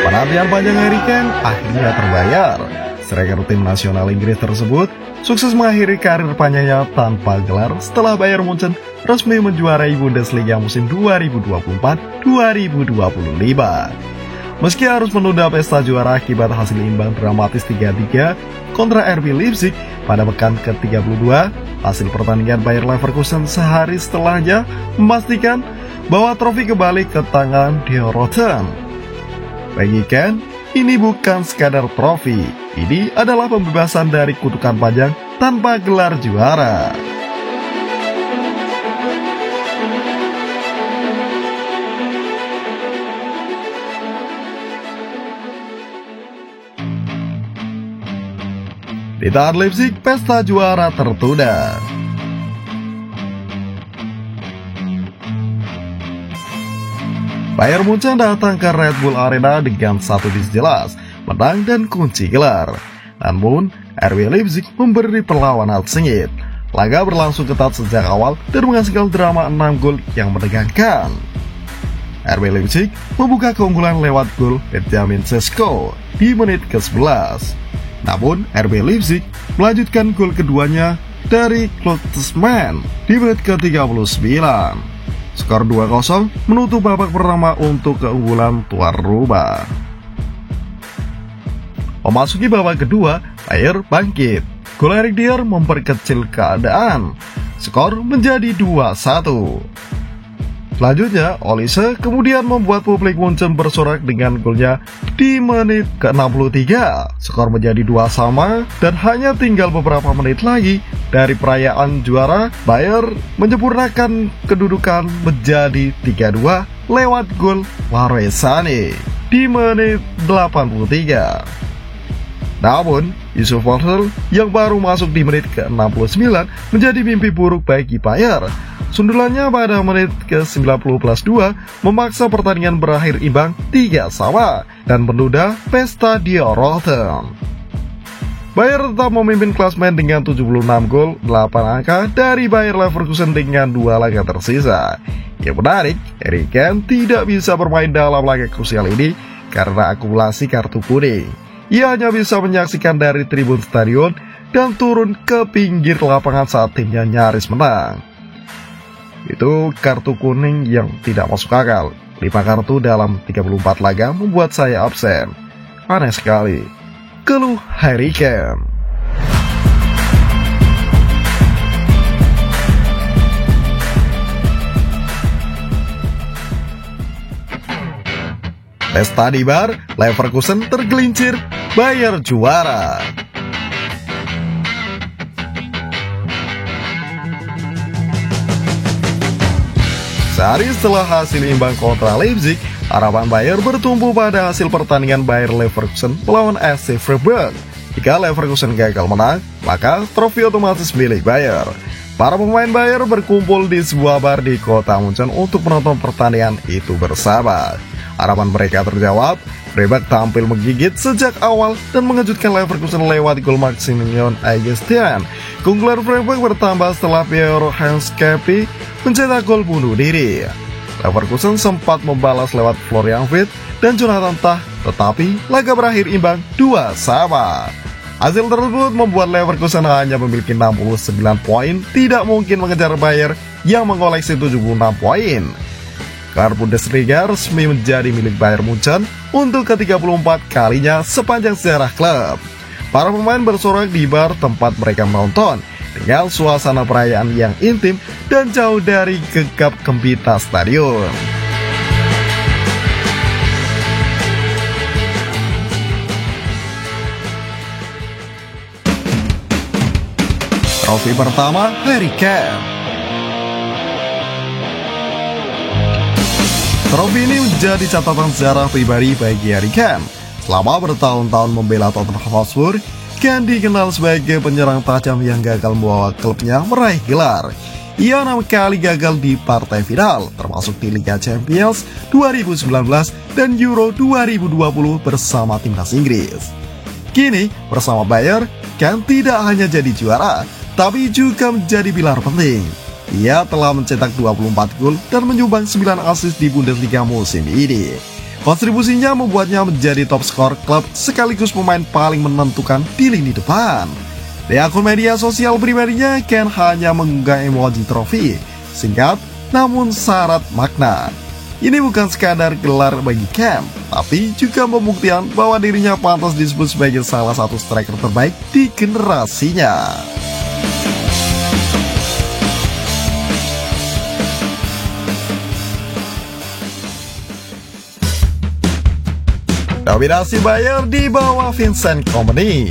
Penantian panjang Harry Kane akhirnya terbayar. Striker tim nasional Inggris tersebut sukses mengakhiri karir panjangnya tanpa gelar setelah Bayern Munchen resmi menjuarai Bundesliga musim 2024-2025. Meski harus menunda pesta juara akibat hasil imbang dramatis 3-3 kontra RB Leipzig pada pekan ke-32, hasil pertandingan Bayer Leverkusen sehari setelahnya memastikan bahwa trofi kembali ke tangan Dion Roten. Bagi Kane, ini bukan sekadar trofi, ini adalah pembebasan dari kutukan panjang tanpa gelar juara. Ditahan Leipzig, pesta juara tertunda. Bayern Munchen datang ke Red Bull Arena dengan satu visi jelas, menang dan kunci gelar. Namun, RB Leipzig memberi perlawanan sengit. Laga berlangsung ketat sejak awal dan menghasilkan drama 6 gol yang menegangkan. RB Leipzig membuka keunggulan lewat gol Benjamin Sesko di menit ke-11. Namun, RB Leipzig melanjutkan gol keduanya dari Klotzmann di menit ke-39. Skor 2-0 menutup babak pertama untuk keunggulan tuan rumah. Memasuki babak kedua, Bayern bangkit. Gol Eric Dier memperkecil keadaan. Skor menjadi 2-1. Selanjutnya, Olise kemudian membuat publik Munchen bersorak dengan golnya di menit ke-63. Skor menjadi 2-2 dan hanya tinggal beberapa menit lagi dari perayaan juara, Bayern menyempurnakan kedudukan menjadi 3-2 lewat gol Leroy Sané di menit 83. Namun, Yusuf Poeltl yang baru masuk di menit ke-69 menjadi mimpi buruk bagi Bayern. Sundulannya pada menit ke-90+2 memaksa pertandingan berakhir imbang 3-3 dan menunda pesta Dion Roten. Bayern tetap memimpin klasemen dengan 76 gol, 8 angka dari Bayer Leverkusen dengan 2 laga tersisa. Yang menarik, Harry Kane tidak bisa bermain dalam laga krusial ini karena akumulasi kartu kuning. Ia hanya bisa menyaksikan dari tribun stadion dan turun ke pinggir lapangan saat timnya nyaris menang. Itu kartu kuning yang tidak masuk akal. 5 kartu dalam 34 laga membuat saya absen. Aneh sekali, keluh Harry Kane. Pesta di bar, Leverkusen tergelincir, Bayern juara. Sehari setelah hasil imbang kontra Leipzig, harapan Bayern bertumpu pada hasil pertandingan Bayer Leverkusen melawan SC Freiburg. Jika Leverkusen gagal menang, maka trofi otomatis milik Bayern. Para pemain Bayern berkumpul di sebuah bar di kota Munchen untuk menonton pertandingan itu bersama. Harapan mereka terjawab, Freiburg tampil menggigit sejak awal dan mengejutkan Leverkusen lewat gol Maximilian Augustin. Keunggulan Freiburg bertambah setelah Pierre Henschke mencetak gol bunuh diri. Leverkusen sempat membalas lewat Florian Wirtz dan Jonathan Tah, tetapi laga berakhir imbang 2-2. Hasil tersebut membuat Leverkusen hanya memiliki 69 poin, tidak mungkin mengejar Bayern yang mengoleksi 76 poin. Gelar Bundesliga resmi menjadi milik Bayern Munchen untuk ke-34 kalinya sepanjang sejarah klub. Para pemain bersorak di bar tempat mereka menonton dengan suasana perayaan yang intim dan jauh dari gegap gempita stadion. Trofi pertama Harry Kane. Trofi ini menjadi catatan sejarah pribadi bagi Harry Kane. Selama bertahun-tahun membela Tottenham Hotspur, Kane dikenal sebagai penyerang tajam yang gagal membawa klubnya meraih gelar. Ia 6 kali gagal di partai final, termasuk di Liga Champions 2019 dan Euro 2020 bersama timnas Inggris. Kini, bersama Bayern, Kane tidak hanya jadi juara, tapi juga menjadi pilar penting. Ia telah mencetak 24 gol dan menyumbang 9 assist di Bundesliga musim ini. Kontribusinya membuatnya menjadi top skor klub sekaligus pemain paling menentukan di lini depan. Di akun media sosial pribadinya, Ken hanya mengunggah emoji trofi, singkat namun syarat makna. Ini bukan sekadar gelar bagi Ken, tapi juga pembuktian bahwa dirinya pantas disebut sebagai salah satu striker terbaik di generasinya. Dominasi Bayern di bawah Vincent Kompany.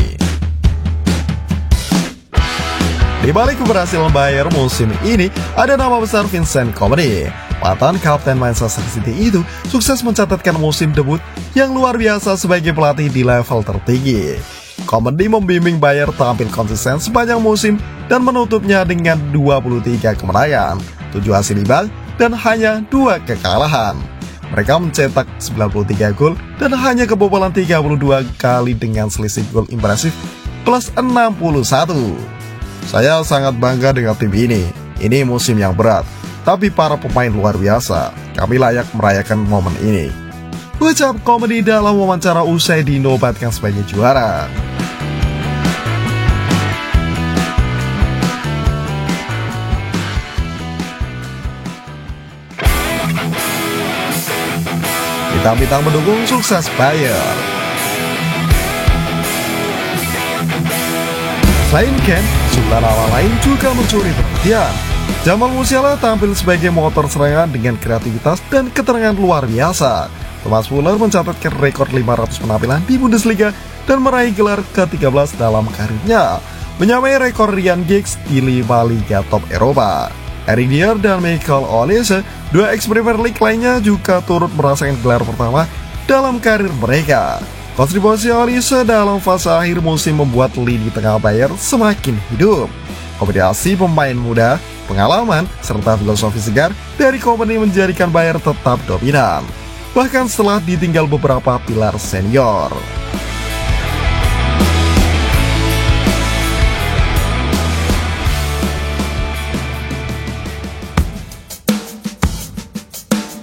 Di balik keberhasilan Bayern musim ini, ada nama besar Vincent Kompany. Mantan kapten Manchester City itu sukses mencatatkan musim debut yang luar biasa sebagai pelatih di level tertinggi. Kompany membimbing Bayern tampil konsisten sepanjang musim dan menutupnya dengan 23 kemenangan, 7 hasil imbang, dan hanya 2 kekalahan. Mereka mencetak 93 gol dan hanya kebobolan 32 kali dengan selisih gol impresif plus 61. Saya sangat bangga dengan tim ini. Ini musim yang berat, tapi para pemain luar biasa. Kami layak merayakan momen ini, ucap Kompany dalam wawancara usai dinobatkan sebagai juara. Bintang-bintang mendukung sukses Bayern. Selain Ken, sejumlah nama lain juga mencuri perhatian. Jamal Musiala tampil sebagai motor serangan dengan kreativitas dan keterangan luar biasa. Thomas Müller mencatatkan rekor 500 penampilan di Bundesliga dan meraih gelar ke-13 dalam karirnya, menyamai rekor Ryan Giggs di 5 liga top Eropa. Eric Dier dan Michael Olise, dua ex-Premier League lainnya, juga turut merasakan gelar pertama dalam karir mereka. Kontribusi Olise dalam fase akhir musim membuat lini tengah Bayern semakin hidup. Kombinasi pemain muda, pengalaman, serta filosofi segar dari Kompany menjadikan Bayern tetap dominan, bahkan setelah ditinggal beberapa pilar senior.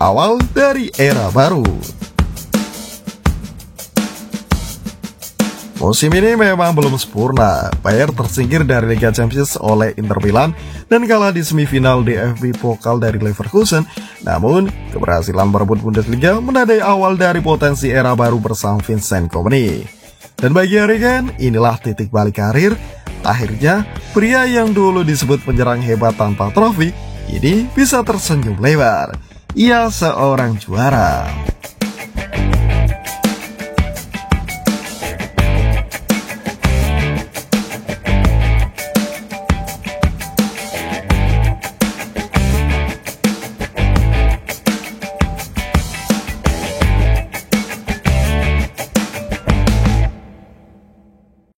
Awal dari era baru. Musim ini memang belum sempurna. Bayern tersingkir dari Liga Champions oleh Inter Milan dan kalah di semifinal DFB Pokal dari Leverkusen. Namun, keberhasilan merebut Bundesliga menandai awal dari potensi era baru bersama Vincent Kompany. Dan bagi Harry Kane, inilah titik balik karir. Akhirnya, pria yang dulu disebut penyerang hebat tanpa trofi, ini bisa tersenyum lebar. Ia seorang juara.